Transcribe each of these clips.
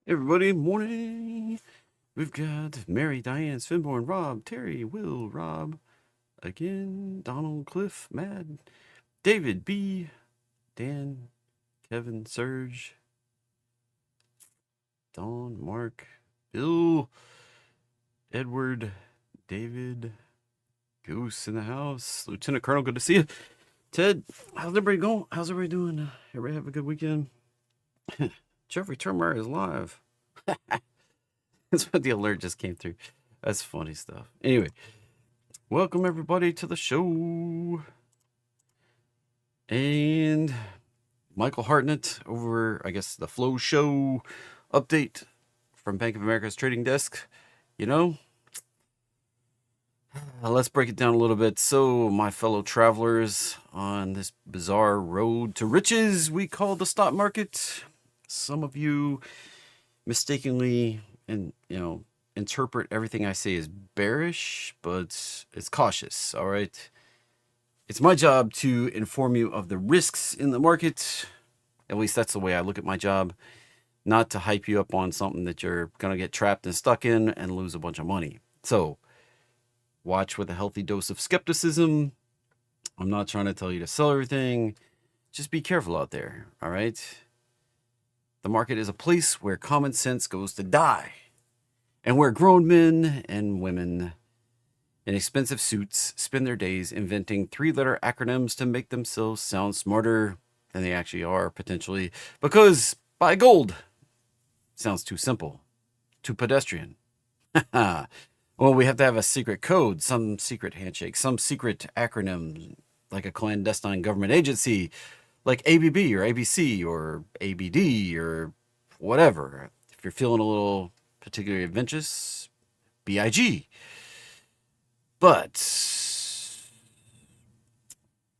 Everybody, morning. We've got Mary, Diane, Svinborn, Rob, Terry, Will, Rob, again, Donald, Cliff, Mad, David, B, Dan, Kevin, Serge, Dawn, Mark, Bill, Edward, David, Goose in the house, Lieutenant Colonel, good to see you. Ted, how's everybody going? How's everybody doing? Everybody have a good weekend? Jeffrey Turmer is live. That's what the alert just came through. That's funny stuff. Anyway, welcome everybody to the show. And Michael Hartnett over, I guess, the Flow Show update from Bank of America's trading desk. You know, let's break it down a little bit. So, my fellow travelers on this bizarre road to riches we call the stock market, some of you mistakenly interpret everything I say as bearish, but it's cautious. All right. It's my job to inform you of the risks in the market. At least that's the way I look at my job. Not to hype you up on something that you're going to get trapped and stuck in and lose a bunch of money. So watch with a healthy dose of skepticism. I'm not trying to tell you to sell everything. Just be careful out there. All right. The market is a place where common sense goes to die, and where grown men and women in expensive suits spend their days inventing three-letter acronyms to make themselves sound smarter than they actually are, potentially, because buy gold sounds too simple, too pedestrian. Well, we have to have a secret code, some secret handshake, some secret acronym, like a clandestine government agency, like ABB or ABC or ABD or whatever. If you're feeling a little particularly adventurous, BIG. But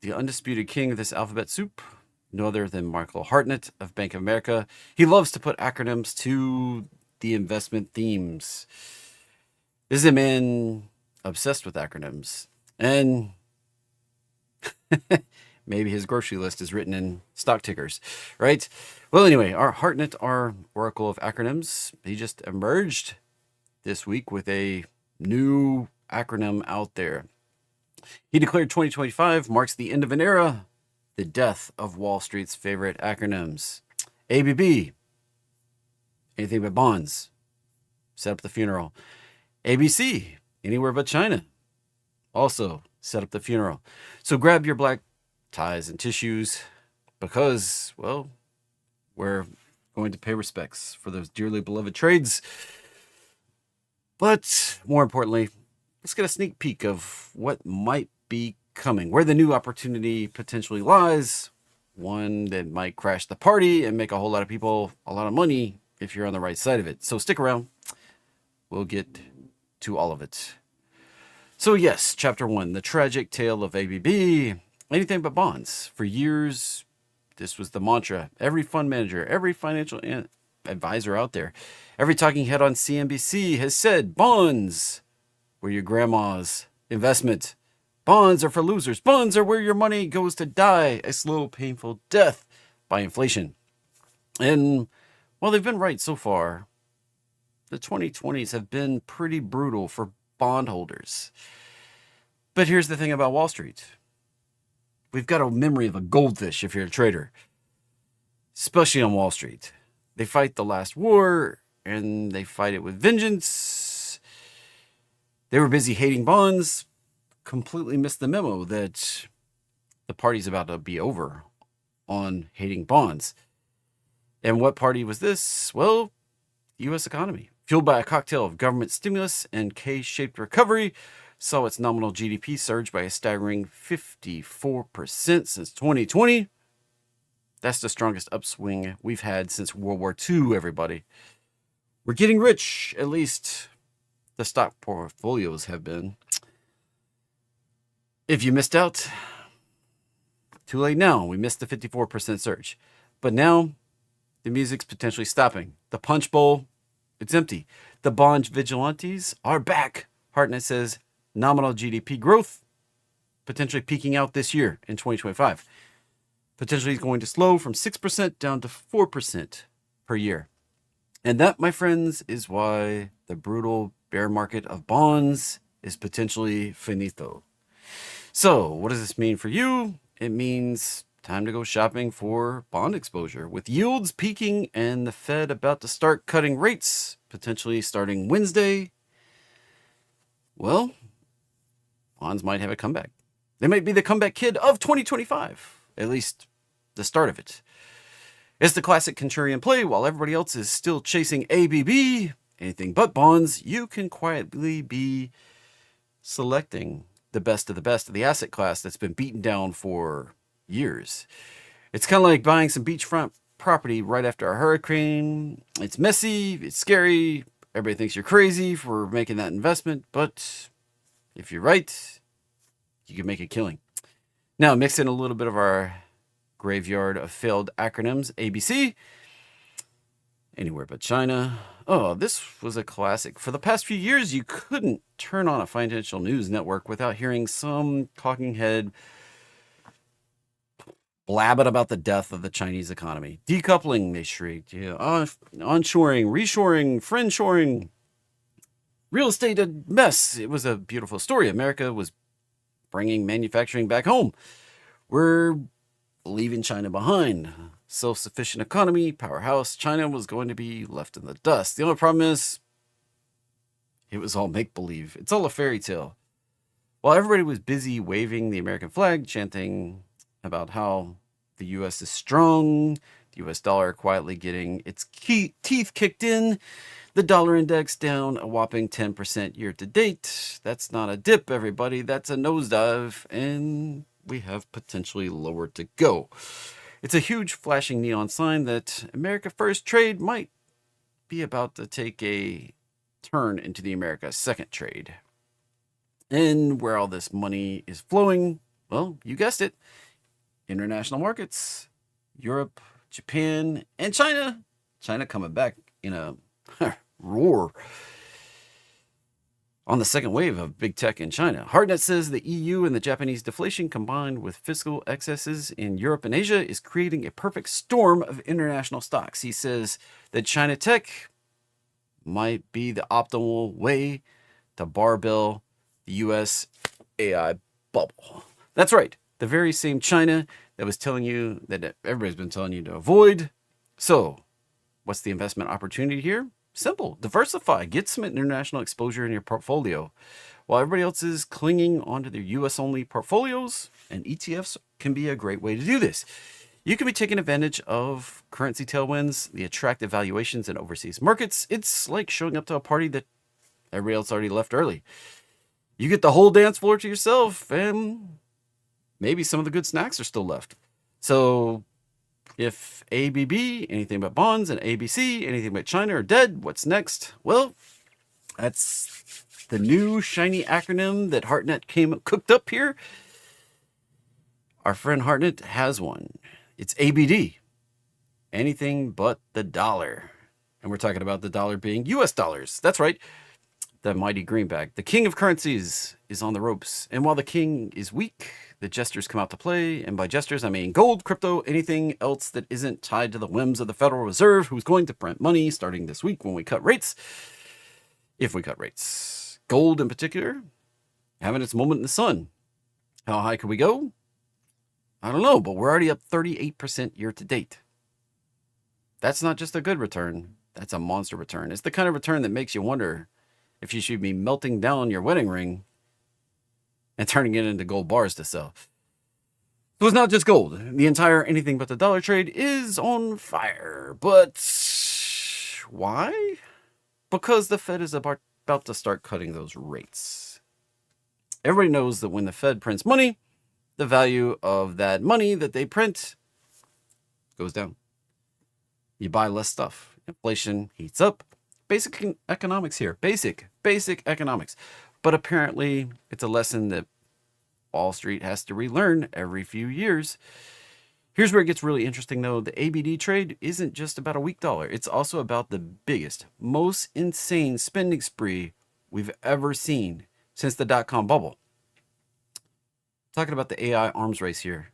the undisputed king of this alphabet soup, no other than Michael Hartnett of Bank of America. He loves to put acronyms to the investment themes. This is a man obsessed with acronyms. And maybe his grocery list is written in stock tickers, right? Well, anyway, our Hartnett, our oracle of acronyms, he just emerged this week with a new acronym out there. He declared 2025 marks the end of an era, the death of Wall Street's favorite acronyms. ABB, anything but bonds, set up the funeral. ABC, anywhere but China, also set up the funeral. So grab your black ties and tissues because, well, we're going to pay respects for those dearly beloved trades. But more importantly, let's get a sneak peek of what might be coming, where the new opportunity potentially lies, one that might crash the party and make a whole lot of people a lot of money if you're on the right side of it. So stick around. We'll get to all of it. So yes, chapter 1, the tragic tale of ABB. Anything but bonds. For years, this was the mantra. Every fund manager, every financial advisor out there, every talking head on CNBC has said bonds were your grandma's investment. Bonds are for losers. Bonds are where your money goes to die a slow, painful death by inflation. And while they've been right so far, the 2020s have been pretty brutal for bondholders. But here's the thing about Wall Street. We've got a memory of a goldfish if you're a trader, especially on Wall Street. They fight the last war, and they fight it with vengeance. They were busy hating bonds, completely missed the memo that the party's about to be over on hating bonds. And what party was this? Well, U.S. economy, fueled by a cocktail of government stimulus and K-shaped recovery, saw its nominal GDP surge by a staggering 54% since 2020. That's the strongest upswing we've had since World War II, everybody. We're getting rich, at least the stock portfolios have been. If you missed out, too late now. We missed the 54% surge. But now, the music's potentially stopping. The punch bowl, it's empty. The bond vigilantes are back. Hartnett says nominal GDP growth potentially peaking out this year in 2025. Potentially going to slow from 6% down to 4% per year. And that, my friends, is why the brutal bear market of bonds is potentially finito. So, what does this mean for you? It means time to go shopping for bond exposure. With yields peaking and the Fed about to start cutting rates, potentially starting Wednesday, well, bonds might have a comeback. They might be the comeback kid of 2025, at least the start of it. It's the classic contrarian play. While everybody else is still chasing ABB, anything but bonds, you can quietly be selecting the best of the asset class that's been beaten down for years. It's kind of like buying some beachfront property right after a hurricane. It's messy, it's scary, everybody thinks you're crazy for making that investment, but if you're right, you can make a killing. Now, mix in a little bit of our graveyard of failed acronyms, ABC, anywhere but China. Oh, this was a classic. For the past few years, you couldn't turn on a financial news network without hearing some talking head blabbing about the death of the Chinese economy. Decoupling, they shrieked. Onshoring, reshoring, friendshoring. Real estate a mess. It was a beautiful story. America was bringing manufacturing back home. We're leaving China behind. Self-sufficient economy, powerhouse. China was going to be left in the dust. The only problem is it was all make-believe. It's all a fairy tale. While everybody was busy waving the American flag, chanting about how the U.S. is strong, the U.S. dollar quietly getting its teeth kicked in, the dollar index down a whopping 10% year to date. That's not a dip, everybody. That's a nosedive, and we have potentially lower to go. It's a huge flashing neon sign that America First trade might be about to take a turn into the America Second trade. And where all this money is flowing, well, you guessed it, international markets, Europe, Japan, and China. China coming back in a roar on the second wave of big tech in China. Hartnett says the EU and the Japanese deflation combined with fiscal excesses in Europe and Asia is creating a perfect storm of international stocks. He says that China tech might be the optimal way to barbell the US AI bubble. That's right. The very same China that was telling you that everybody's been telling you to avoid. So, what's the investment opportunity here? Simple. Diversify. Get some international exposure in your portfolio. While everybody else is clinging onto their US-only portfolios, and ETFs can be a great way to do this. You can be taking advantage of currency tailwinds, the attractive valuations in overseas markets. It's like showing up to a party that everybody else already left early. You get the whole dance floor to yourself, and maybe some of the good snacks are still left. So if ABB, anything but bonds, and ABC, anything but China, are dead, what's next? Well, that's the new shiny acronym that Hartnett cooked up here. Our friend Hartnett has one. It's ABD. Anything but the dollar. And we're talking about the dollar being US dollars. That's right. The mighty greenback. The king of currencies is on the ropes. And while the king is weak, the jesters come out to play. And by jesters, I mean gold, crypto, anything else that isn't tied to the whims of the Federal Reserve, who's going to print money starting this week when we cut rates. If we cut rates. Gold in particular, having its moment in the sun. How high could we go? I don't know, but we're already up 38% year to date. That's not just a good return. That's a monster return. It's the kind of return that makes you wonder if you should be melting down your wedding ring and turning it into gold bars to sell. So it's not just gold. The entire anything but the dollar trade is on fire. But why? Because the Fed is about to start cutting those rates. Everybody knows that when the Fed prints money, the value of that money that they print goes down. You buy less stuff. Inflation heats up. Basic economics here. Basic economics. But apparently, it's a lesson that Wall Street has to relearn every few years. Here's where it gets really interesting, though. The ABD trade isn't just about a weak dollar. It's also about the biggest, most insane spending spree we've ever seen since the dot-com bubble. Talking about the AI arms race here.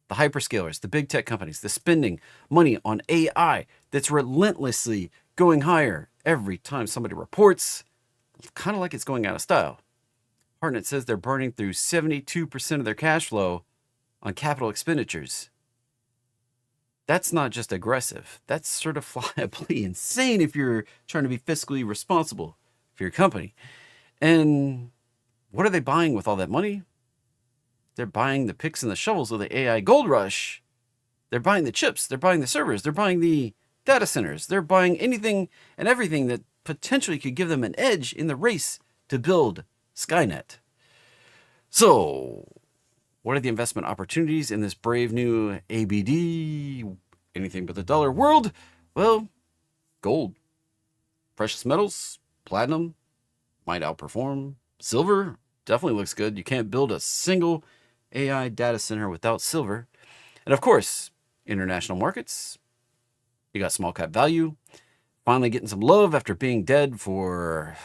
The hyperscalers, the big tech companies, the spending money on AI that's relentlessly going higher every time somebody reports, kind of like it's going out of style. Hartnett says they're burning through 72% of their cash flow on capital expenditures. That's not just aggressive. That's certifiably insane if you're trying to be fiscally responsible for your company. And what are they buying with all that money? They're buying the picks and the shovels of the AI gold rush. They're buying the chips. They're buying the servers. They're buying the data centers. They're buying anything and everything that potentially could give them an edge in the race to build Skynet. So, what are the investment opportunities in this brave new ABD, anything but the dollar world? Well, gold, precious metals, platinum might outperform. Silver definitely looks good. You can't build a single AI data center without silver. And of course, international markets. You got small cap value, finally getting some love after being dead for,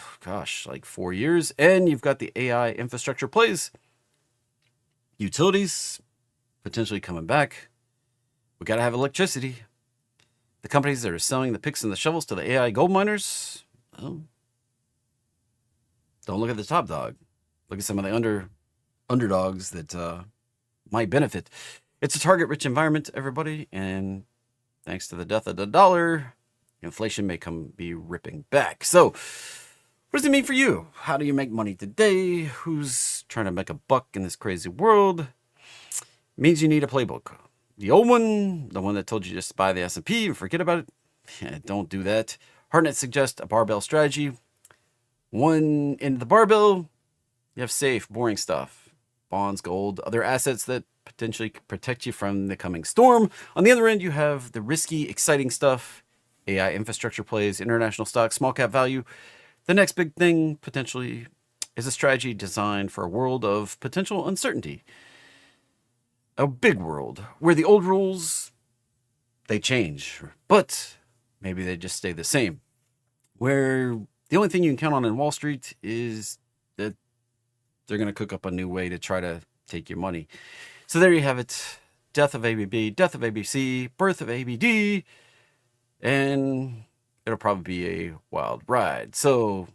like 4 years. And you've got the AI infrastructure plays. Utilities potentially coming back. We got to have electricity. The companies that are selling the picks and the shovels to the AI gold miners, well, don't look at the top dog. Look at some of the underdogs that might benefit. It's a target-rich environment, everybody, and thanks to the death of the dollar, inflation may be ripping back. So, what does it mean for you? How do you make money today? Who's trying to make a buck in this crazy world? It means you need a playbook. The old one, the one that told you just buy the S&P and forget about it, don't do that. Hartnett suggests a barbell strategy. One end of the barbell, you have safe, boring stuff. Bonds, gold, other assets that potentially protect you from the coming storm. On the other end, you have the risky, exciting stuff. AI infrastructure plays, international stocks, small cap value. The next big thing, potentially, is a strategy designed for a world of potential uncertainty. A big world where the old rules, they change, but maybe they just stay the same. Where the only thing you can count on in Wall Street is that they're going to cook up a new way to try to take your money. So there you have it. Death of ABB, death of ABC, birth of ABD, and it'll probably be a wild ride. So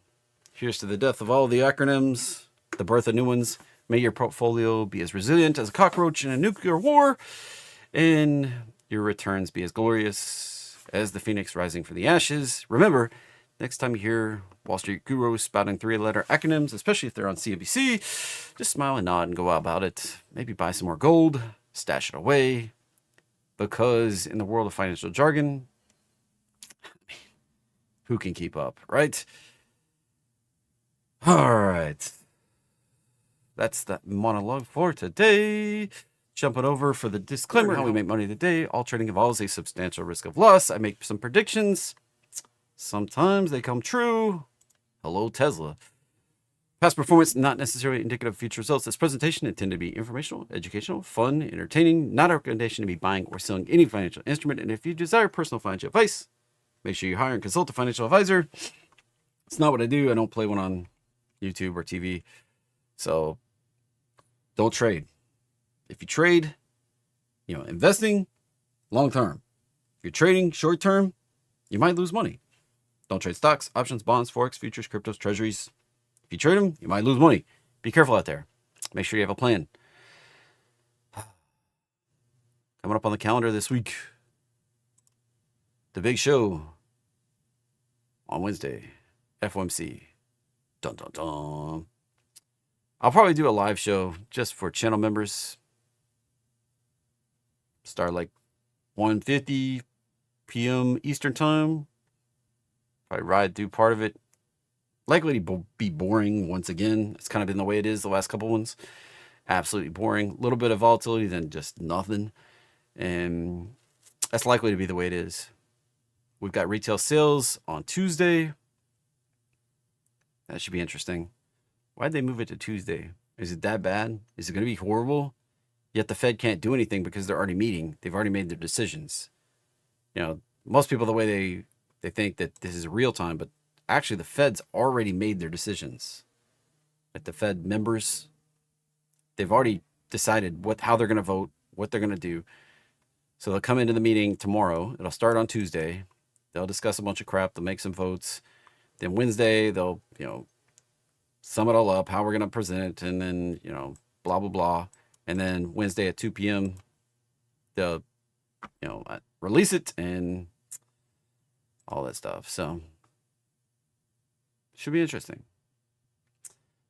here's to the death of all the acronyms, the birth of new ones. May your portfolio be as resilient as a cockroach in a nuclear war, and your returns be as glorious as the phoenix rising from the ashes. Remember, next time you hear Wall Street gurus spouting 3-letter acronyms, especially if they're on CNBC, just smile and nod and go about it. Maybe buy some more gold, stash it away, because in the world of financial jargon, who can keep up, right? All right. That's the monologue for today. Jumping over for the disclaimer, how we make money today. All trading involves a substantial risk of loss. I make some predictions. Sometimes they come true. Hello, Tesla. Past performance, not necessarily indicative of future results. This presentation intended to be informational, educational, fun, entertaining, not a recommendation to be buying or selling any financial instrument. And if you desire personal financial advice, make sure you hire and consult a financial advisor. It's not what I do. I don't play one on YouTube or TV. So don't trade. If you trade, investing long term. If you're trading short term, you might lose money. Don't trade stocks, options, bonds, forex, futures, cryptos, treasuries. If you trade them, you might lose money. Be careful out there. Make sure you have a plan. Coming up on the calendar this week, the big show on Wednesday, FOMC. Dun, dun, dun. I'll probably do a live show just for channel members. Start like 1:50 p.m. Eastern time. Probably ride through part of it. Likely to be boring once again. It's kind of been the way it is the last couple ones. Absolutely boring. A little bit of volatility, then just nothing. And that's likely to be the way it is. We've got retail sales on Tuesday. That should be interesting. Why'd they move it to Tuesday? Is it that bad? Is it going to be horrible? Yet the Fed can't do anything because they're already meeting. They've already made their decisions. Most people, the way they think that this is real time, but actually the Fed's already made their decisions. Like the Fed members, they've already decided how they're going to vote, what they're going to do. So they'll come into the meeting tomorrow. It'll start on Tuesday. They'll discuss a bunch of crap. They'll make some votes. Then Wednesday, they'll, sum it all up, how we're going to present it, and then, blah, blah, blah. And then Wednesday at 2 p.m., they'll, release it and all that stuff. So, should be interesting.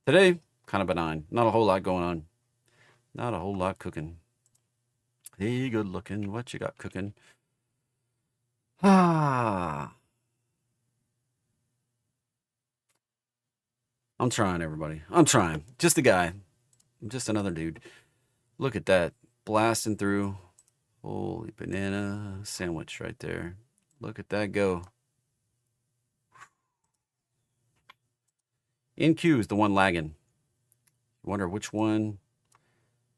Today, kind of benign. Not a whole lot going on. Not a whole lot cooking. Hey, good looking. What you got cooking? I'm trying, everybody. I'm trying. Just a guy. I'm just another dude. Look at that. Blasting through. Holy banana sandwich right there. Look at that go. NQ is the one lagging. Wonder which one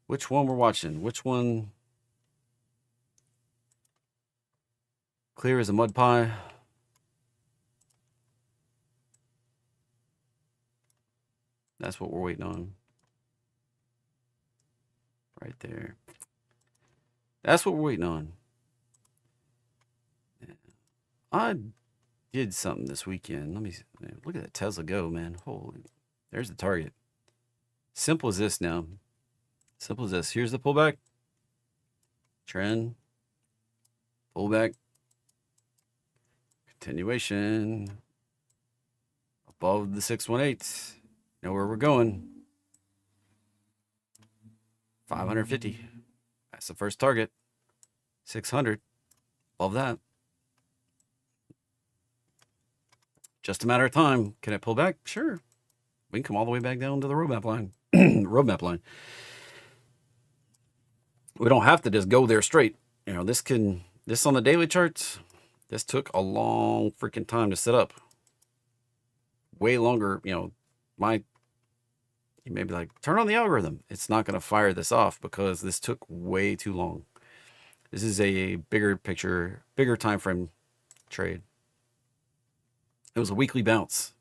we're watching. Which one clear as a mud pie. That's what we're waiting on. Right there. That's what we're waiting on. I did something this weekend. Let me look at that Tesla go, man. Holy, there's the target. Simple as this now. Simple as this. Here's the pullback. Trend. Pullback. Continuation. Above the 618. Know where we're going. 550. That's the first target. 600. Above that. Just a matter of time. Can it pull back? Sure. We can come all the way back down to the roadmap line. Roadmap line. We don't have to just go there straight. This on the daily charts, this took a long freaking time to set up. Way longer, you may be like, turn on the algorithm. It's not going to fire this off because this took way too long. This is a bigger picture, bigger time frame trade. It was a weekly bounce.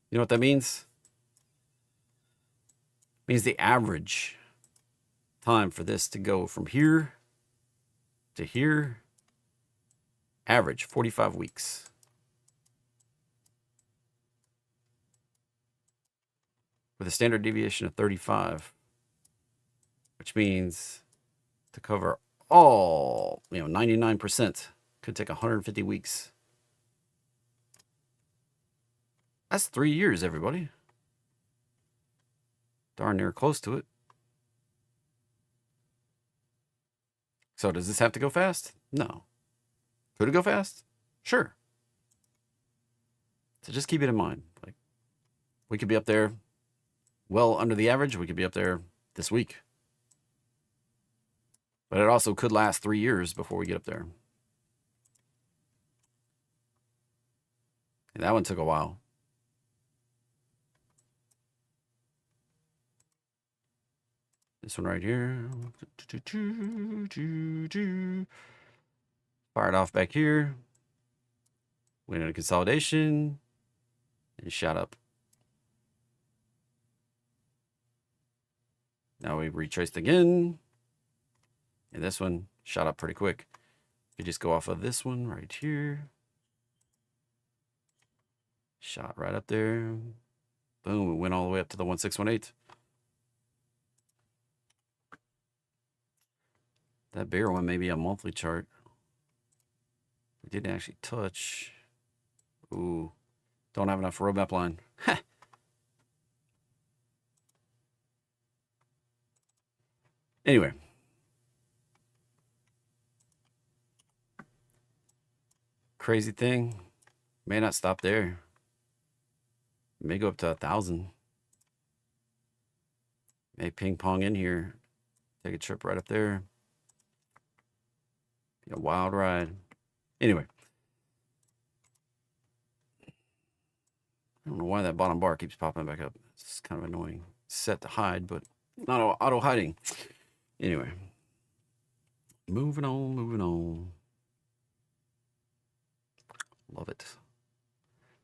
You know what that means? It means the average time for this to go from here to here, average 45 weeks. With a standard deviation of 35, which means to cover all, 99% could take 150 weeks. That's 3 years, everybody. Darn near close to it. So does this have to go fast? No. Could it go fast? Sure. So just keep it in mind. Like, we could be up there well under the average. We could be up there this week. But it also could last 3 years before we get up there. And that one took a while. This one right here. Fired off back here. Went into consolidation. And shot up. Now we retraced again. And this one shot up pretty quick. If you just go off of this one right here. Shot right up there. Boom. It went all the way up to the 1618. That bigger one may be a monthly chart. We didn't actually touch. Ooh. Don't have enough roadmap line. Anyway. Crazy thing. May not stop there. May go up to 1,000. May ping pong in here. Take a trip right up there. Be a wild ride. Anyway. I don't know why that bottom bar keeps popping back up. It's kind of annoying. It's set to hide, but not auto hiding. Anyway. Moving on, moving on. Love it.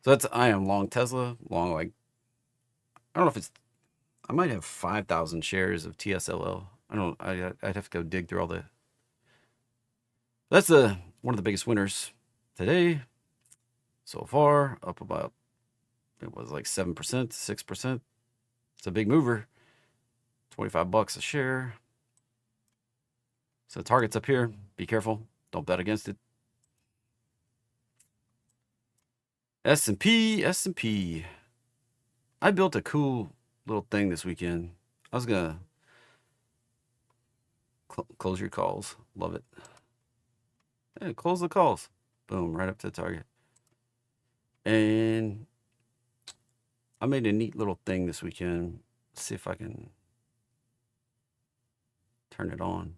So I am long Tesla, long I don't know if it's, I might have 5,000 shares of TSLL. I'd have to go dig through all the, that's one of the biggest winners today. So far, up about, it was like 7%, 6%. It's a big mover. 25 bucks a share. So the target's up here. Be careful. Don't bet against it. S&P, S&P. I built a cool little thing this weekend. I was going to close your calls. Love it. Hey, close the calls. Boom, right up to the target. And I made a neat little thing this weekend. Let's see if I can turn it on.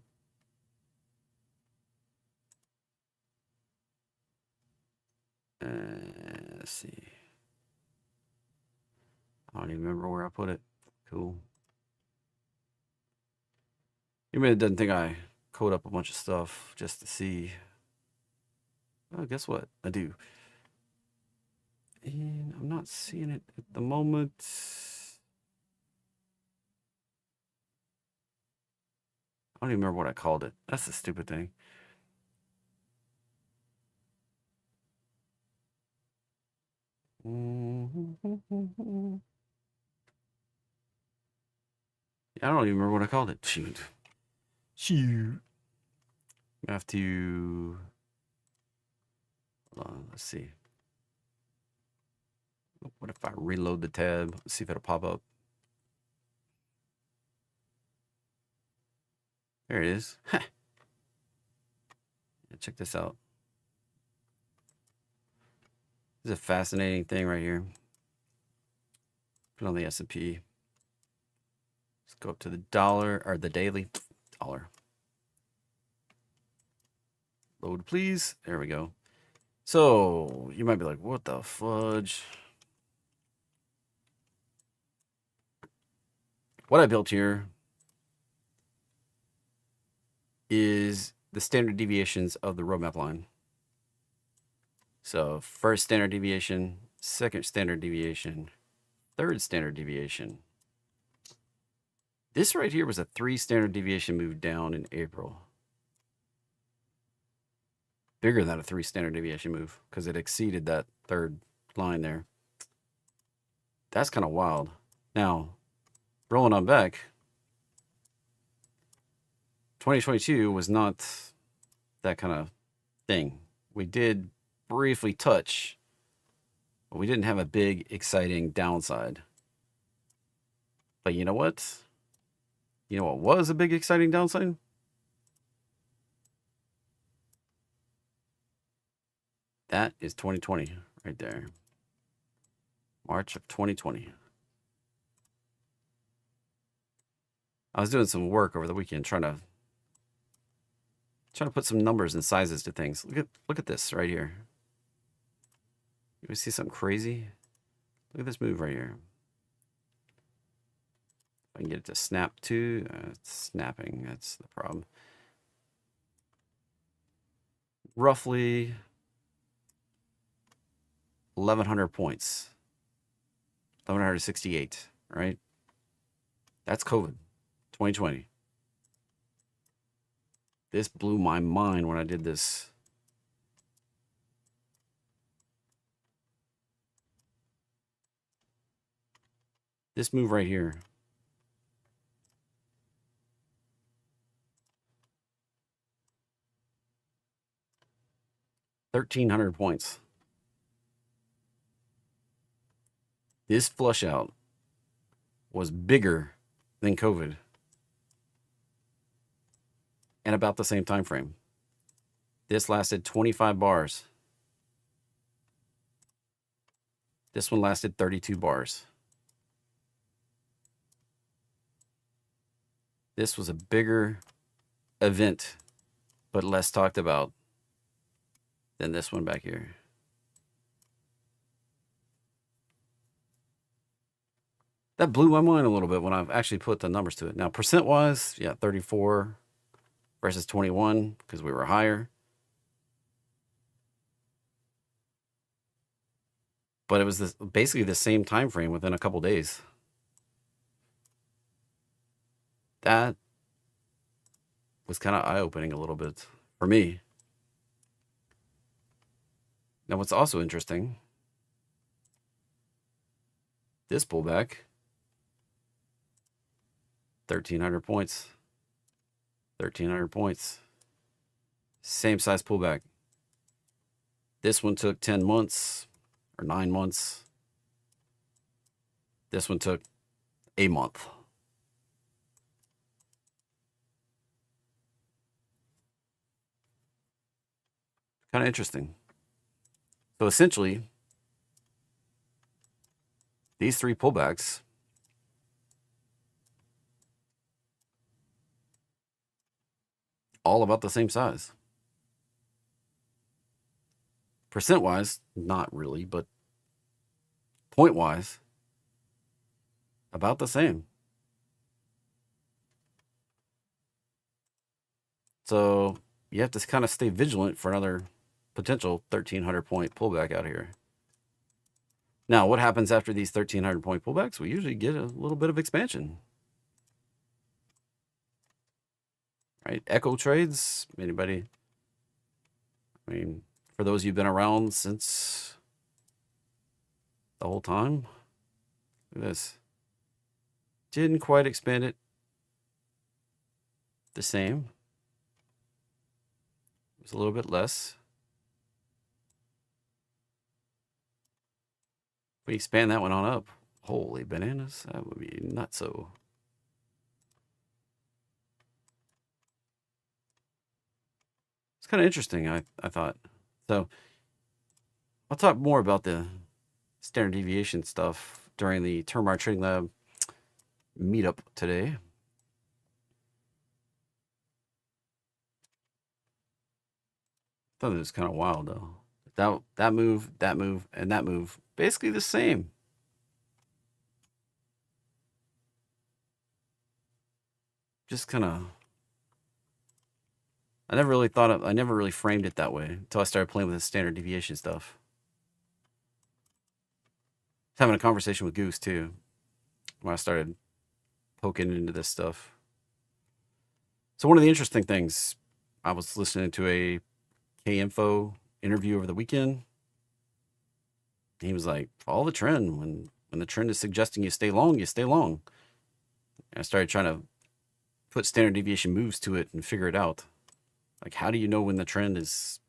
Let's see. I don't even remember where I put it. Cool. You may doesn't think I code up a bunch of stuff just to see. Oh, guess what? I do. And I'm not seeing it at the moment. I don't even remember what I called it. That's the stupid thing. I don't even remember what I called it. Shoot. I have to. Hold on, let's see. What if I reload the tab? Let's see if it'll pop up. There it is. Yeah, check this out. This is a fascinating thing right here. Put on the S&P. Let's go up to the dollar, or the daily. Dollar. Load, please. There we go. So you might be like, what the fudge? What I built here is the standard deviations of the roadmap line. So first standard deviation, second standard deviation, third standard deviation. This right here was a 3 standard deviation move down in April. Bigger than a 3 standard deviation move because it exceeded that third line there. That's kind of wild. Now, rolling on back, 2022 was not that kind of thing. We did briefly touch, but we didn't have a big, exciting downside. But you know what? You know what was a big, exciting downside? That is 2020 right there. March of 2020. I was doing some work over the weekend trying to put some numbers and sizes to things. Look at this right here. You see something crazy? Look at this move right here. If I can get it to snap too. It's snapping. That's the problem. Roughly 1,100 points. 1,168, right? That's COVID, 2020. This blew my mind when I did this. This move right here. $1,300 points. This flush out was bigger than COVID and about the same time frame. This lasted 25 bars. This one lasted 32 bars. This was a bigger event, but less talked about than this one back here. That blew my mind a little bit when I've actually put the numbers to it. Now, percent-wise, yeah, 34 versus 21 because we were higher. But it was basically the same time frame within a couple days. That was kind of eye-opening a little bit for me. Now, what's also interesting, this pullback, 1,300 points. 1,300 points. Same size pullback. This one took 10 months or 9 months. This one took a month. Kind of interesting. So essentially, these three pullbacks all about the same size. Percent wise, not really, but point wise, about the same. So you have to kind of stay vigilant for another potential 1,300 point pullback out here. Now, what happens after these 1,300 point pullbacks? We usually get a little bit of expansion. Right? Echo trades. Anybody? I mean, for those of you who've been around since the whole time, look at this. Didn't quite expand it the same. It was a little bit less. If we expand that one on up, holy bananas, that would be nutso. It's kind of interesting, I thought. So I'll talk more about the standard deviation stuff during the Termar Trading Lab meetup today. I thought it was kind of wild though. That move, and that move, basically the same. Just kind of, I never really framed it that way until I started playing with the standard deviation stuff. I was having a conversation with Goose too when I started poking into this stuff. So one of the interesting things, I was listening to a K-Info interview over the weekend. He was like, follow the trend. When the trend is suggesting you stay long, you stay long. And I started trying to put standard deviation moves to it and figure it out. Like, how do you know when the trend is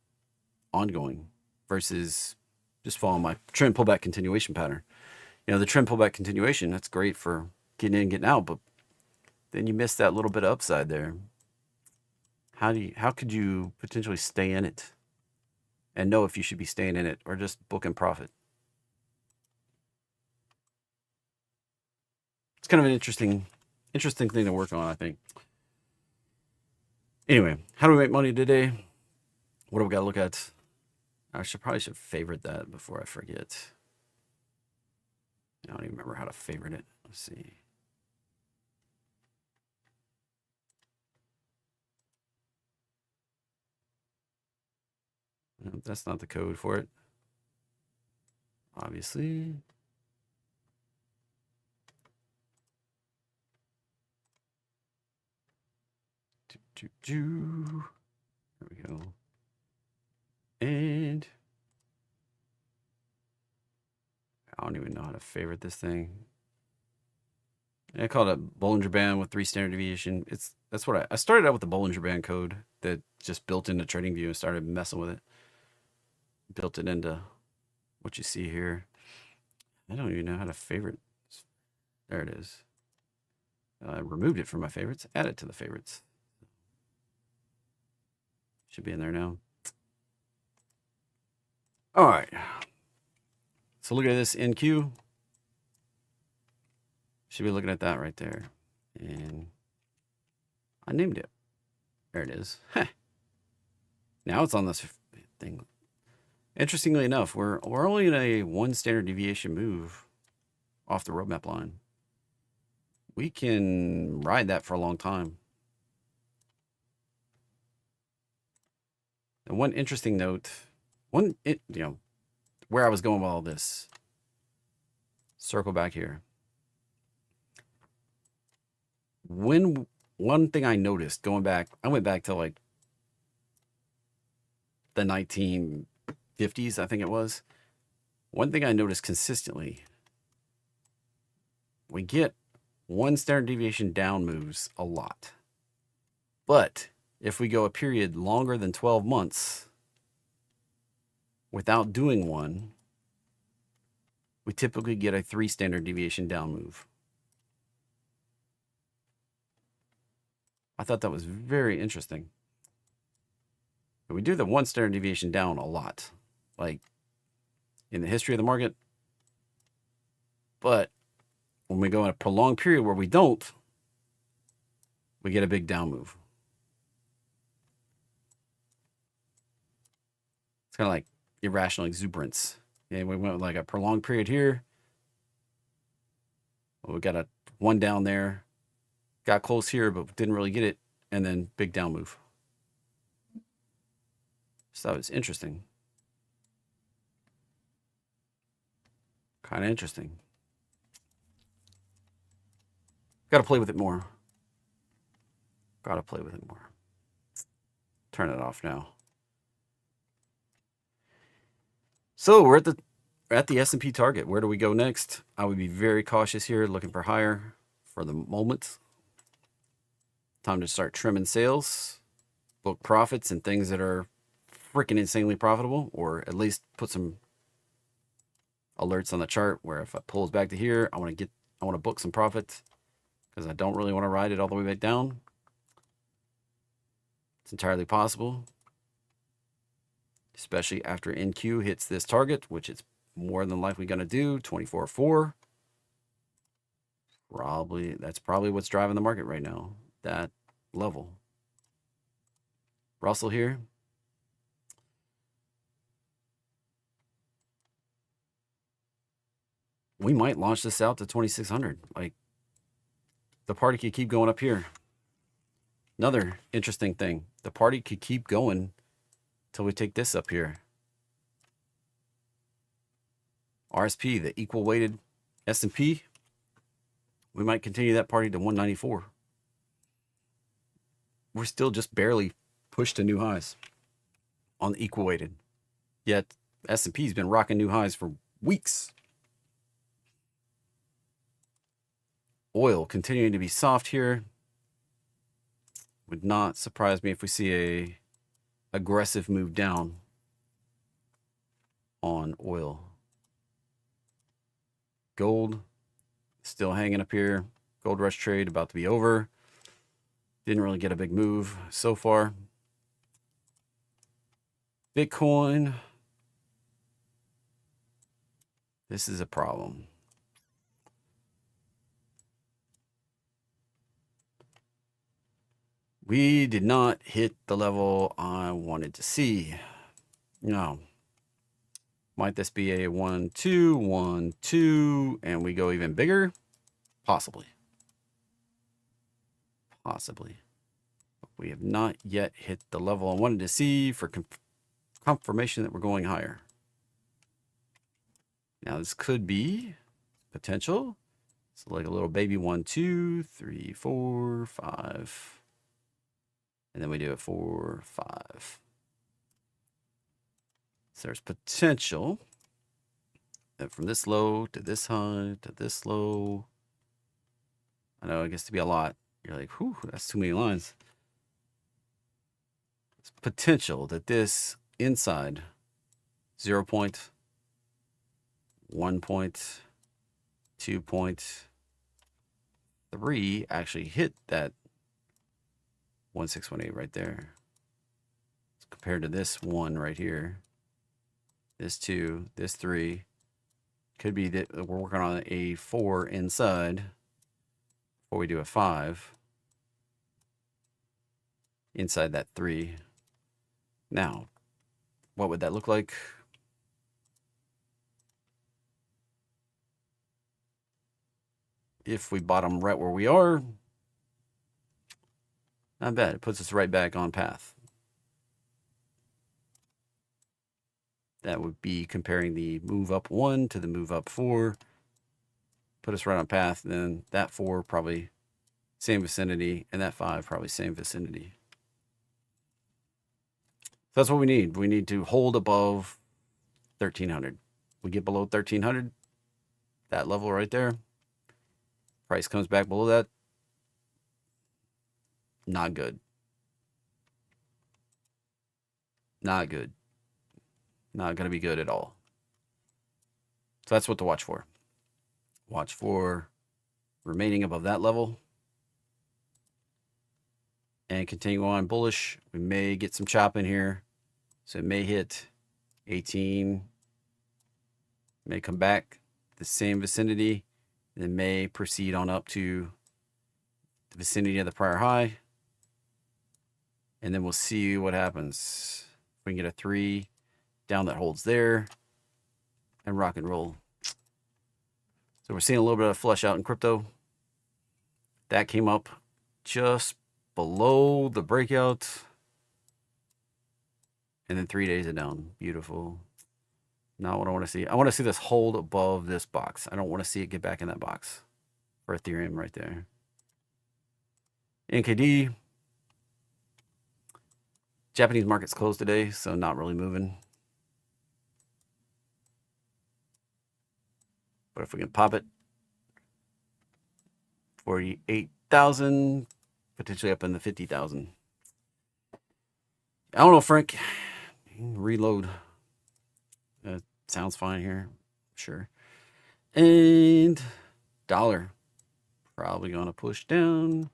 ongoing versus just following my trend pullback continuation pattern? You know, the trend pullback continuation, that's great for getting in, getting out, but then you miss that little bit of upside there. How could you potentially stay in it and know if you should be staying in it or just booking profit? It's kind of an interesting thing to work on, I think. Anyway, how do we make money today? What do we got to look at? I probably should favorite that before I forget. I don't even remember how to favorite it. Let's see. No, that's not the code for it. Obviously. There we go. And I don't even know how to favorite this thing. I call it a Bollinger Band with 3 standard deviation. That's what I started out with the Bollinger Band code that just built into TradingView and started messing with it. Built it into what you see here. I don't even know how to favorite. There it is. I removed it from my favorites, add it to the favorites. Should be in there now. All right. So look at this NQ. Should be looking at that right there. And I named it. There it is. Now it's on this thing. Interestingly enough, we're only in a 1 standard deviation move off the roadmap line. We can ride that for a long time. And one interesting note, where I was going with all this. Circle back here. One thing I noticed going back, I went back to like the 1950s, 50s, I think it was. One thing I noticed consistently, we get one standard deviation down moves a lot. But if we go a period longer than 12 months without doing one, we typically get a 3 standard deviation down move. I thought that was very interesting. And we do the 1 standard deviation down a lot, like in the history of the market. But when we go in a prolonged period where we don't, we get a big down move. It's kind of like irrational exuberance. And we went with like a prolonged period here. Well, we got a 1 down there. Got close here, but didn't really get it. And then big down move. So that was interesting. Kind of interesting. Got to play with it more. Got to play with it more. Turn it off now. So we're at the S&P target. Where do we go next? I would be very cautious here, looking for higher for the moment. Time to start trimming sales, book profits and things that are freaking insanely profitable, or at least put some alerts on the chart where if it pulls back to here, I want to book some profit because I don't really want to ride it all the way back down. It's entirely possible, especially after NQ hits this target, which it's more than likely going to do, 24.4. That's probably what's driving the market right now, that level. Russell here. We might launch this out to 2,600. Like, the party could keep going up here. Another interesting thing, the party could keep going till we take this up here. RSP, the equal weighted S&P, we might continue that party to 194. We're still just barely pushed to new highs on the equal weighted. Yet S&P's been rocking new highs for weeks. Oil continuing to be soft here. Would not surprise me if we see a aggressive move down on oil. Gold still hanging up here. Gold rush trade about to be over. Didn't really get a big move so far. Bitcoin. This is a problem. We did not hit the level I wanted to see. No. Might this be a 1, 2, 1, 2, and we go even bigger? Possibly. Possibly. But we have not yet hit the level I wanted to see for confirmation that we're going higher. Now this could be potential. It's like a little baby 1, 2, 3, 4, 5. And then we do a 4, 5. So there's potential that from this low to this high to this low. I know it gets to be a lot. You're like, whew, that's too many lines. It's potential that this inside 0 point, 1 point, 2.3 actually hit that 1618 right there. Compared to this 1 right here, this 2, this 3, could be that we're working on a 4 inside before we do a 5 inside that 3. Now, what would that look like? If we bottom right where we are, not bad. It puts us right back on path. That would be comparing the move up 1 to the move up 4. Put us right on path. Then that 4 probably same vicinity, and that 5 probably same vicinity. So that's what we need. We need to hold above 1300. We get below 1300, that level right there. Price comes back below that. Not good. Not good. Not going to be good at all. So that's what to watch for. Watch for remaining above that level. And continue on bullish. We may get some chop in here. So it may hit 18. May come back the same vicinity. Then may proceed on up to the vicinity of the prior high. And then we'll see what happens. If we can get a 3 down that holds there. And rock and roll. So we're seeing a little bit of flush out in crypto. That came up just below the breakout. And then 3 days of down. Beautiful. Not what I want to see. I want to see this hold above this box. I don't want to see it get back in that box. For Ethereum right there. NKD. Japanese market's closed today, so not really moving. But if we can pop it, 48,000, potentially up in the 50,000. I don't know, Frank. Reload. Sounds fine here. Sure. And dollar. Probably going to push down.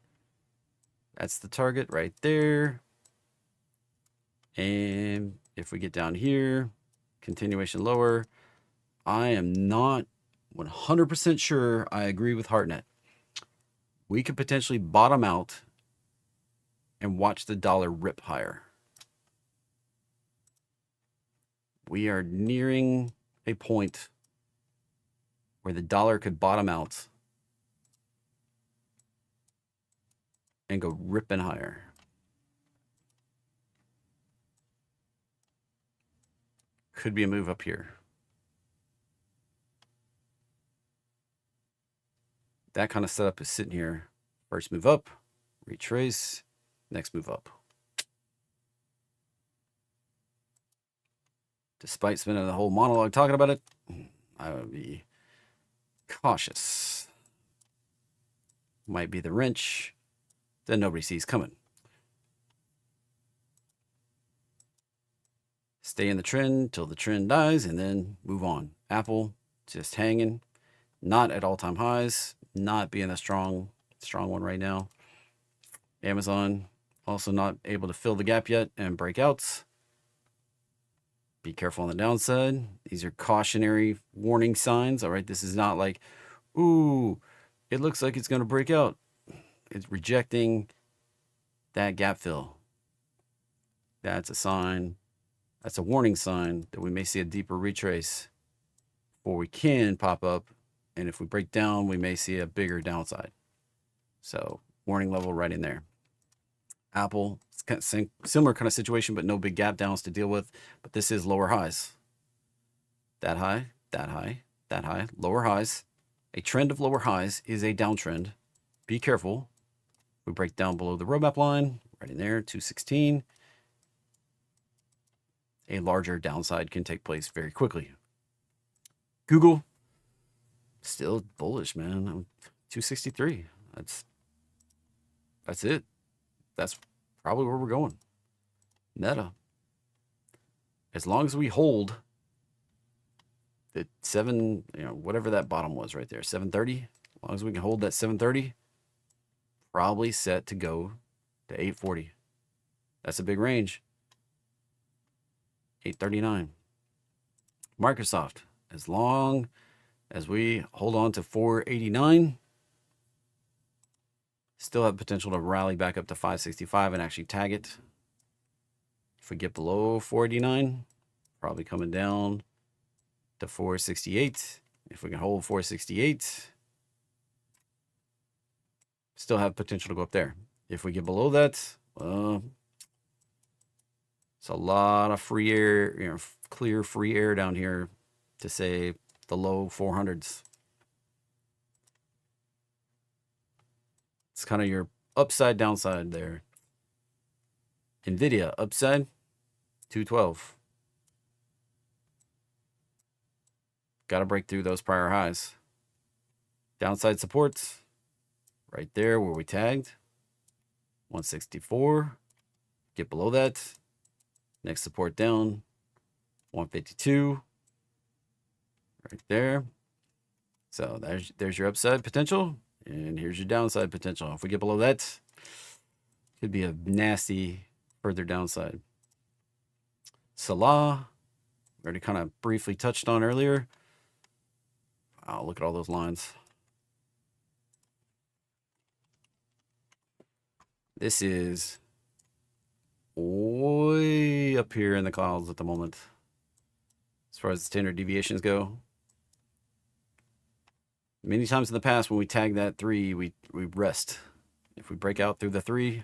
That's the target right there. And if we get down here, continuation lower, I am not 100% sure I agree with Hartnett. We could potentially bottom out and watch the dollar rip higher. We are nearing a point where the dollar could bottom out and go ripping higher. Could be a move up here. That kind of setup is sitting here. First move up, retrace, next move up. Despite spending the whole monologue talking about it, I would be cautious. Might be the wrench that nobody sees coming. Stay in the trend till the trend dies and then move on. Apple just hanging, not at all-time highs, not being a strong one right now. Amazon also not able to fill the gap yet and breakouts. Be careful on the downside. These are cautionary warning signs. All right, this is not like, ooh, it looks like it's going to break out. It's rejecting that gap fill. That's a sign. That's a warning sign that we may see a deeper retrace before we can pop up. And if we break down, we may see a bigger downside. So warning level right in there. Apple, it's kind of similar kind of situation, but no big gap downs to deal with. But this is lower highs. That high, that high, that high, lower highs. A trend of lower highs is a downtrend. Be careful. We break down below the roadmap line, right in there, 216. A larger downside can take place very quickly. Google, still bullish, man. 263. That's it. That's probably where we're going. Meta. As long as we hold the 7, whatever that bottom was right there, 730. As long as we can hold that 730, probably set to go to 840. That's a big range. 839. Microsoft, as long as we hold on to 489, still have potential to rally back up to 565 and actually tag it. If we get below 489, probably coming down to 468. If we can hold 468, still have potential to go up there. If we get below that, it's a lot of free air, clear free air down here to say the low 400s. It's kind of your upside downside there. Nvidia upside 212. got to break through those prior highs. Downside supports right there where we tagged. 164. Get below that. Next support down. 152. Right there. So there's your upside potential. And here's your downside potential. If we get below that, could be a nasty further downside. Salah, we already kind of briefly touched on earlier. Wow, look at all those lines. This is way up here in the clouds at the moment. As far as the standard deviations go. Many times in the past when we tag that 3, we rest. If we break out through the 3,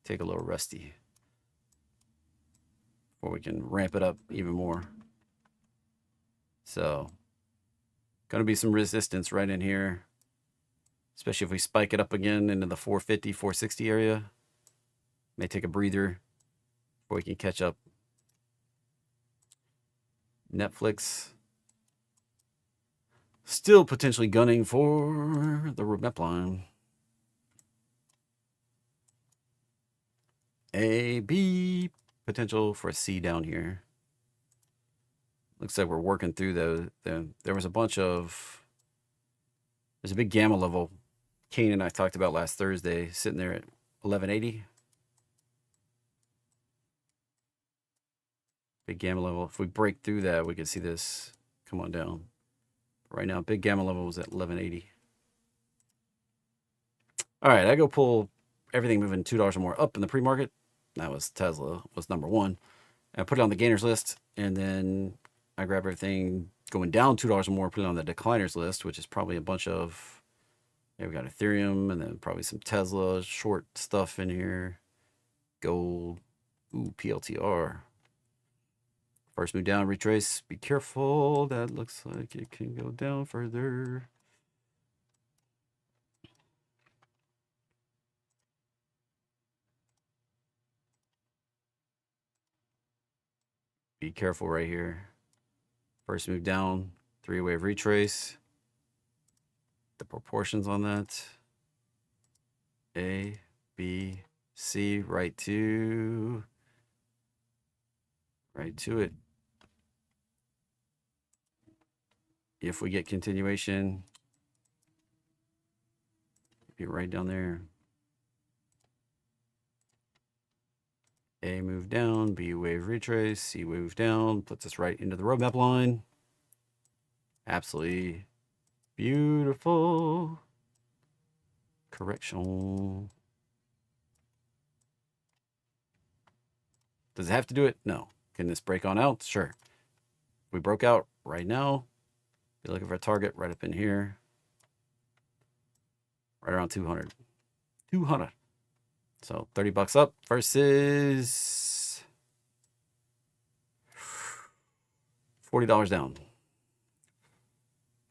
take a little rusty. Before we can ramp it up even more. So, going to be some resistance right in here. Especially if we spike it up again into the 450, 460 area. May take a breather before we can catch up. Netflix. Still potentially gunning for the roadmap line. A, B, potential for a C down here. Looks like we're working through there was a bunch of, there's a big gamma level Kane and I talked about last Thursday, sitting there at 1180. Big gamma level. If we break through that, we can see this come on down. Right now, big gamma level was at 1180. All right, I go pull everything moving $2 or more up in the pre-market. That was Tesla, was number 1. I put it on the gainers list, and then I grab everything going down $2 or more, put it on the decliners list, which is probably a bunch of, yeah, we got Ethereum, and then probably some Tesla short stuff in here. Gold, ooh, PLTR. First move down, retrace. Be careful. That looks like it can go down further. Be careful right here. First move down, 3-wave retrace. The proportions on that. A, B, C, right to it. If we get continuation, be right down there. A move down, B wave retrace, C wave down, puts us right into the roadmap line. Absolutely beautiful. Correction. Does it have to do it? No. Can this break on out? Sure. We broke out right now. Be looking for a target right up in here. Right around 200. 200. So $30 up versus $40 down.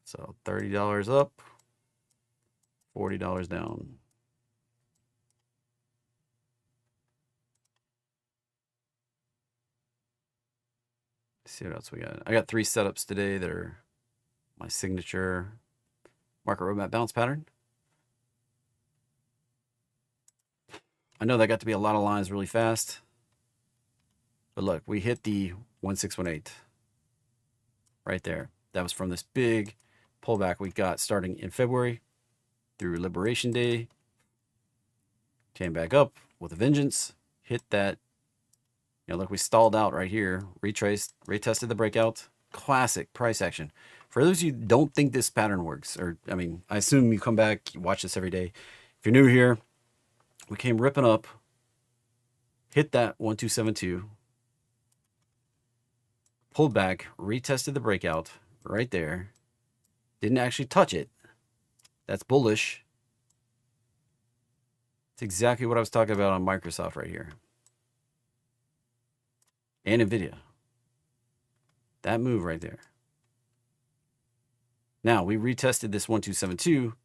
So $30 up, $40 down. Let's see what else we got. I got 3 setups today that are my signature market roadmap bounce pattern. I know that got to be a lot of lines really fast. But look, we hit the 1618 right there. That was from this big pullback we got starting in February through Liberation Day. Came back up with a vengeance. Hit that. You know, look, we stalled out right here. Retraced, retested the breakout. Classic price action. For those of you who don't think this pattern works, or, I mean, I assume you come back, you watch this every day. If you're new here, we came ripping up, hit that 1272, pulled back, retested the breakout right there. Didn't actually touch it. That's bullish. It's exactly what I was talking about on Microsoft right here. And NVIDIA. That move right there. Now, we retested this 1272.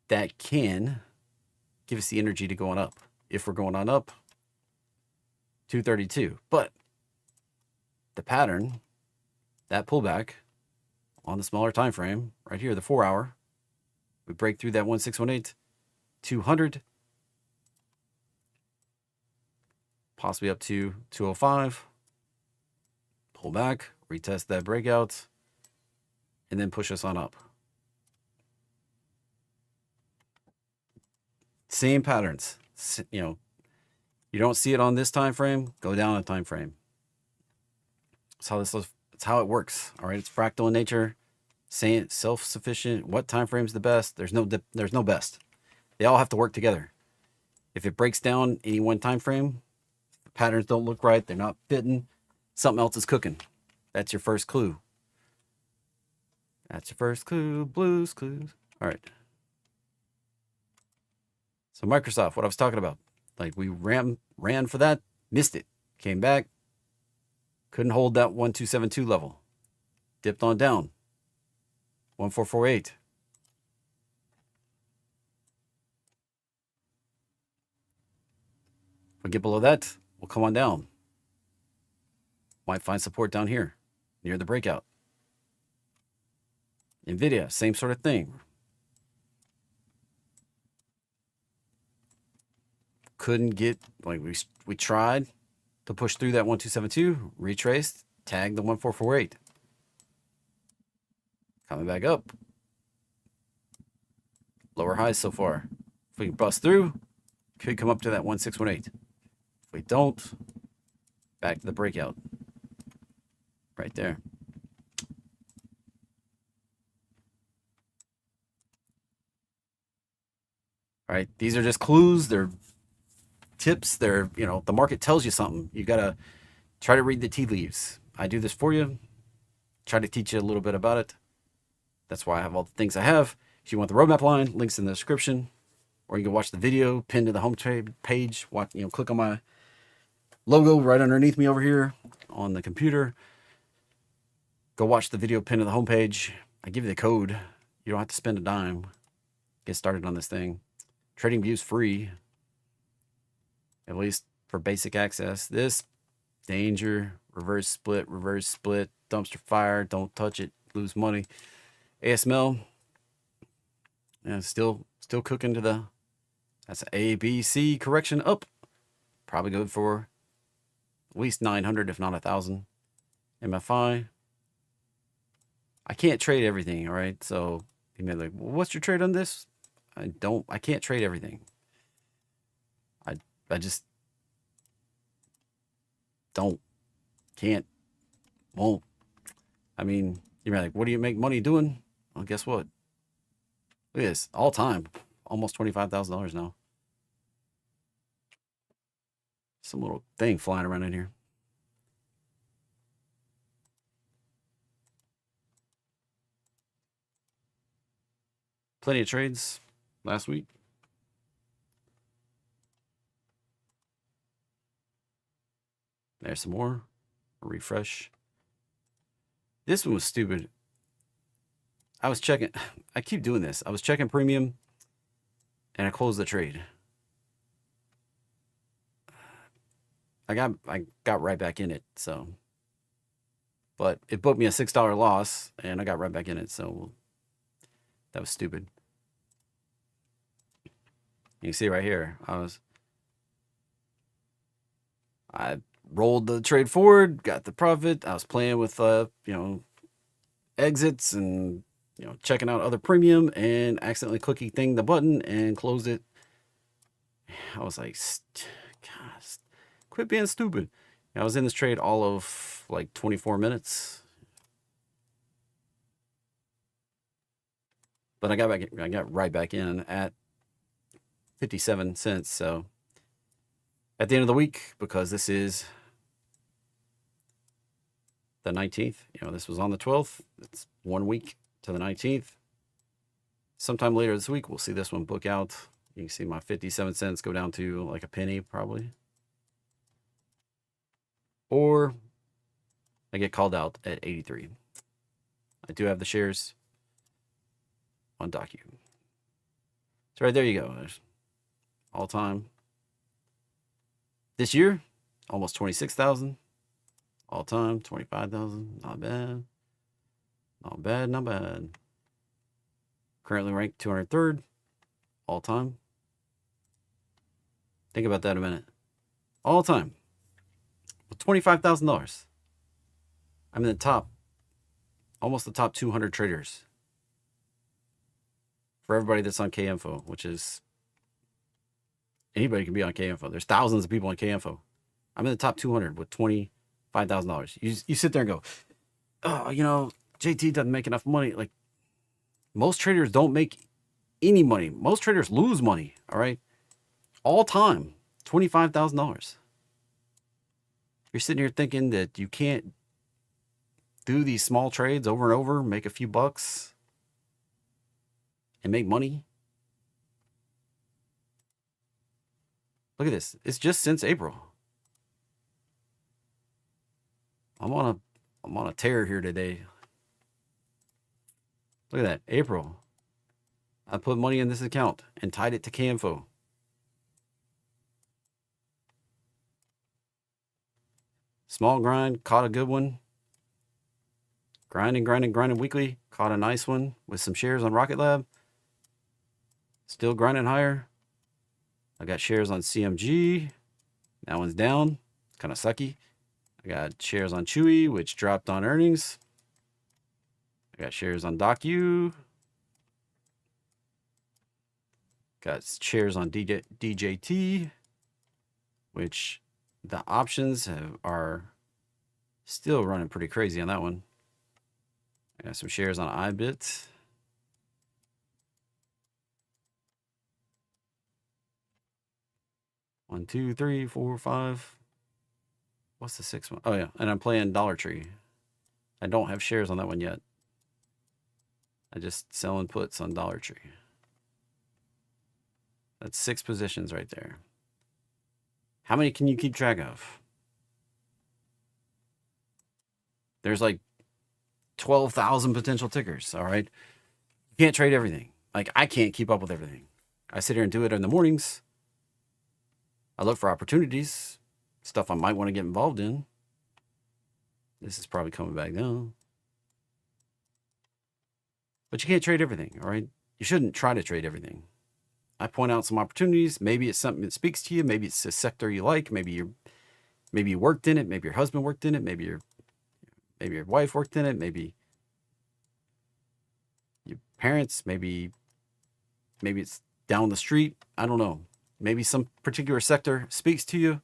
That can give us the energy to go on up. If we're going on up, 232. But the pattern, that pullback, on the smaller time frame, right here, the 4 hour, we break through that 1618, 200, possibly up to 205, pull back, retest that breakout, and then push us on up. Same patterns. You know, you don't see it on this time frame, go down a time frame. That's how it works. All right, it's fractal in nature. Saying it's self-sufficient. What time frame is the best? There's no best. They all have to work together. If it breaks down any one time frame, the patterns don't look right, they're not fitting, something else is cooking. That's your first clue. That's your first clue. Blues clues. All right. So Microsoft, what I was talking about, like we ran for that, missed it, came back, couldn't hold that 1272 level, dipped on down, 1448. If we get below that, we'll come on down. Might find support down here near the breakout. Nvidia, same sort of thing. Couldn't get, like we tried to push through that 1272, retraced, tagged the 1448. Coming back up. Lower highs so far. If we can bust through, could come up to that 1618. If we don't, back to the breakout. Right there. All right, these are just clues. They're tips. They're, you know, the market tells you something. You got to try to read the tea leaves. I do this for you. Try to teach you a little bit about it. That's why I have all the things I have. If you want the roadmap line, links in the description, or you can watch the video pinned to the home page. Watch, you know, click on my logo right underneath me over here on the computer. Go watch the video pinned to the homepage. I give you the code. You don't have to spend a dime. Get started on this thing. TradingView's free, at least for basic access. This, danger, reverse split, dumpster fire, don't touch it, lose money. ASML, yeah, still cooking to the, that's an ABC correction up. Probably good for at least 900, if not 1,000. MFI. I can't trade everything, all right? So you may be like, well, what's your trade on this? I can't trade everything. I just can't, won't. I mean, you're like, what do you make money doing? Well, guess what? Look at this, all time, almost $25,000 now. Some little thing flying around in here. Plenty of trades last week. There's some more. Refresh. This one was stupid. I was checking. I keep doing this. I was checking premium, and I closed the trade. I got right back in it. So, but it booked me a $6 loss, and I got right back in it. So that was stupid. You can see right here. I rolled the trade forward, got the profit. I was playing with you know, exits and, you know, checking out other premium, and accidentally clicking the button and closed it. I was like, gosh, quit being stupid. I was in this trade all of like 24 minutes. But I got right back in at 57 cents. So at the end of the week, because this is the 19th, you know, this was on the 12th. It's 1 week to the 19th. Sometime later this week, we'll see this one book out. You can see my 57 cents go down to like a penny probably. Or I get called out at 83. I do have the shares on Docu. So right there you go. There's all time. This year, almost 26,000. All time, 25,000. Not bad. Not bad, not bad. Currently ranked 203rd all time. Think about that a minute. All time. With $25,000. I'm in the top, almost the top 200 traders. For everybody that's on K-Info, which is anybody can be on K-Info. There's thousands of people on K-Info. I'm in the top 200 with $25,000. You sit there and go, oh, you know, JT doesn't make enough money. Like, most traders don't make any money. Most traders lose money, all right? All time, $25,000. You're sitting here thinking that you can't do these small trades over and over, make a few bucks, and make money. Look at this. It's just since April. I'm on a tear here today. Look at that. April. I put money in this account and tied it to K-Info. Small grind, caught a good one. Grinding weekly. Caught a nice one with some shares on Rocket Lab. Still grinding higher. I got shares on CMG. That one's down. Kind of sucky. I got shares on Chewy, which dropped on earnings. I got shares on DocU. Got shares on DJT, which the options are still running pretty crazy on that one. I got some shares on iBit. One, two, three, four, five. What's the sixth one? Oh, yeah. And I'm playing Dollar Tree. I don't have shares on that one yet. I just selling puts on Dollar Tree. That's 6 positions right there. How many can you keep track of? There's like 12,000 potential tickers, all right? You can't trade everything. Like, I can't keep up with everything. I sit here and do it in the mornings. I look for opportunities, stuff I might want to get involved in. This is probably coming back down. But you can't trade everything, all right? You shouldn't try to trade everything. I point out some opportunities. Maybe it's something that speaks to you. Maybe it's a sector you like. Maybe you worked in it. Maybe your husband worked in it. Maybe your wife worked in it. Maybe your parents. Maybe it's down the street. I don't know. Maybe some particular sector speaks to you.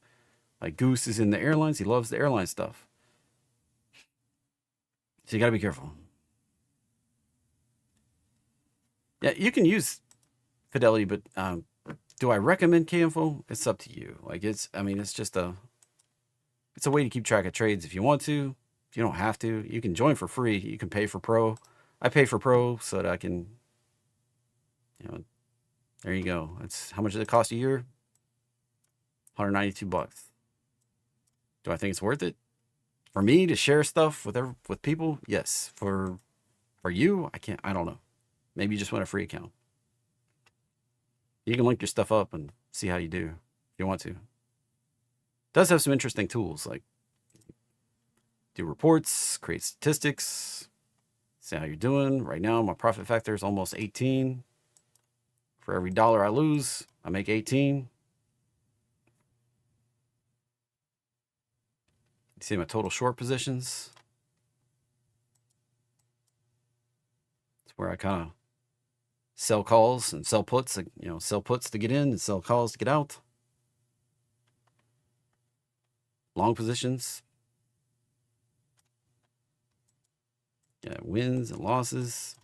Like Goose is in the airlines. He loves the airline stuff. So you got to be careful. Yeah, you can use Fidelity, but do I recommend K-Info? It's up to you. Like it's just it's a way to keep track of trades if you want to. If you don't have to, you can join for free. You can pay for Pro. I pay for Pro so that I can, there you go. That's how much does it cost a year? $192. Do I think it's worth it? For me to share stuff with people? Yes. For you, I don't know. Maybe you just want a free account. You can link your stuff up and see how you do if you want to. It does have some interesting tools like do reports, create statistics, see how you're doing. Right now, my profit factor is almost 18. For every dollar I lose, I make 18. You see my total short positions. It's where I kind of sell calls and sell puts, sell puts to get in and sell calls to get out. Long positions. Yeah, wins and losses.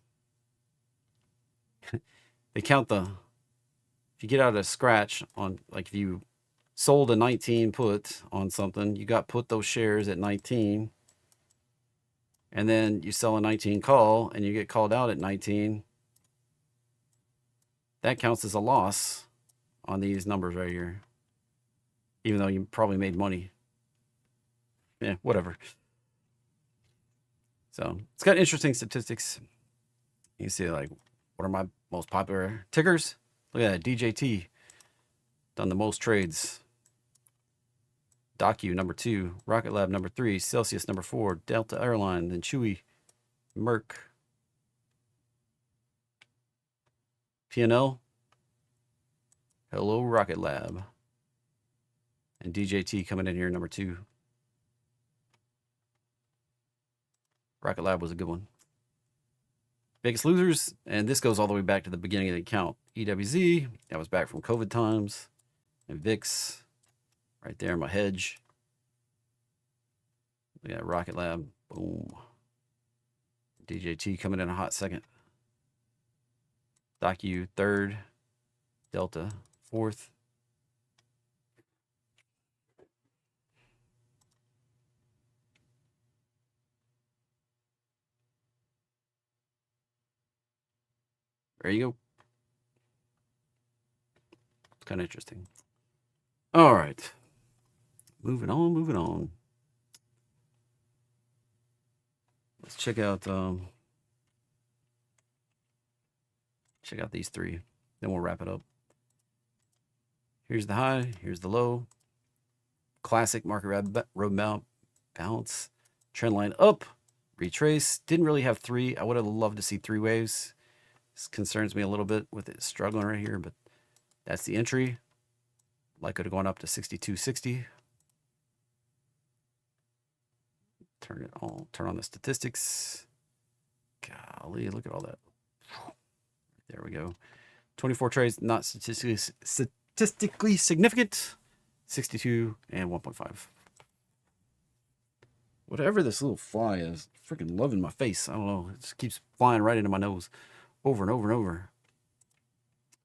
They count if you get out of scratch on, like if you sold a 19 put on something, you got put those shares at 19, and then you sell a 19 call and you get called out at 19. That counts as a loss on these numbers right here, even though you probably made money. Yeah, whatever. So it's got interesting statistics. You can see like, what are my most popular tickers? Look at that, DJT. Done the most trades. DocU number 2, Rocket Lab number 3, Celsius number 4, Delta Airline, then Chewy, Merck, P&L. Hello, Rocket Lab. And DJT coming in here, number 2. Rocket Lab was a good one. Biggest losers, and this goes all the way back to the beginning of the account. EWZ, that was back from COVID times. And VIX, right there, my hedge. Look at Rocket Lab, boom. DJT coming in a hot second. DocU, 3rd. Delta, 4th. There you go. It's kind of interesting. All right. Moving on. Let's check out these 3. Then we'll wrap it up. Here's the high, here's the low. Classic market roadmap bounce. Trend line up, retrace. Didn't really have 3. I would have loved to see 3 waves. This concerns me a little bit with it struggling right here, but that's the entry. Like could have gone up to 62.60. Turn on the statistics. Golly, look at all that. There we go. 24 trades, not statistically significant. 62 and 1.5. Whatever this little fly is, freaking loving my face. I don't know. It just keeps flying right into my nose over and over and over.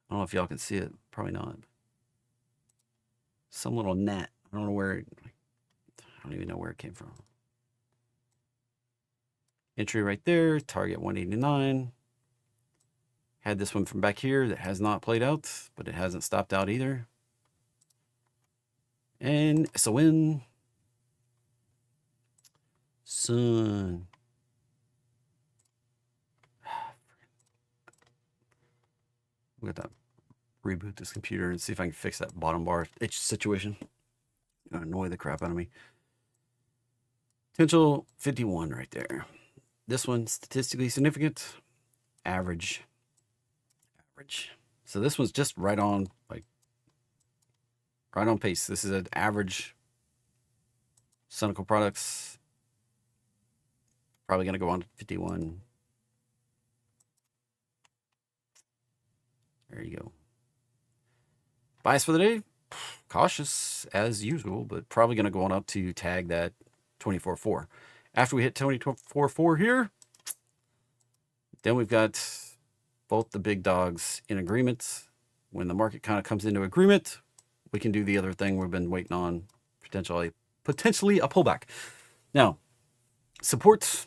I don't know if y'all can see it. Probably not. Some little gnat. I don't know where it, I don't even know where it came from. Entry right there, target 189. Had this one from back here that has not played out, but it hasn't stopped out either. And SON. Sun. We got to reboot this computer and see if I can fix that bottom bar itch situation. Gonna annoy the crap out of me. Potential 51 right there. This one statistically significant. Average. So this one's just right on, like, right on pace. This is an average Sunical products. Probably gonna go on to 51. There you go. Bias for the day, cautious as usual, but probably going to go on up to tag that 24.4. After we hit 24.4 here, then we've got both the big dogs in agreement. When the market kind of comes into agreement, we can do the other thing we've been waiting on, potentially a pullback. Now, support,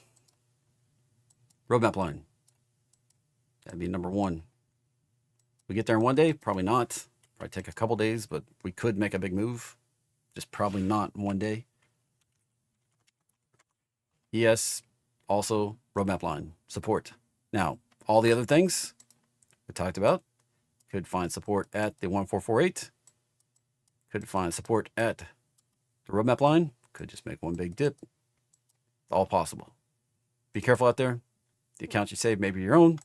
roadmap line. That'd be number 1. We get there in one day? Probably not. Probably take a couple days, but we could make a big move. Just probably not in one day. Yes, also roadmap line, support. Now, all the other things we talked about, could find support at the 1448. Could find support at the roadmap line. Could just make one big dip. All possible. Be careful out there. The account you save may be your own.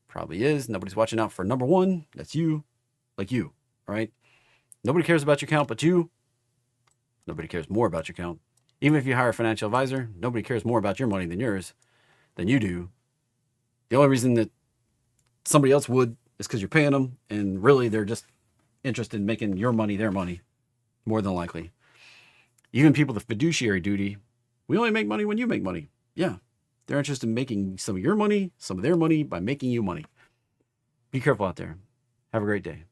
Probably is. Nobody's watching out for number 1. That's you. Like you. All right? Nobody cares about your account but you. Nobody cares more about your account. Even if you hire a financial advisor, nobody cares more about your money than you do. The only reason that somebody else would is because you're paying them, and really they're just interested in making your money their money, more than likely. Even people with fiduciary duty, we only make money when you make money. Yeah. They're interested in making some of your money, some of their money by making you money. Be careful out there. Have a great day.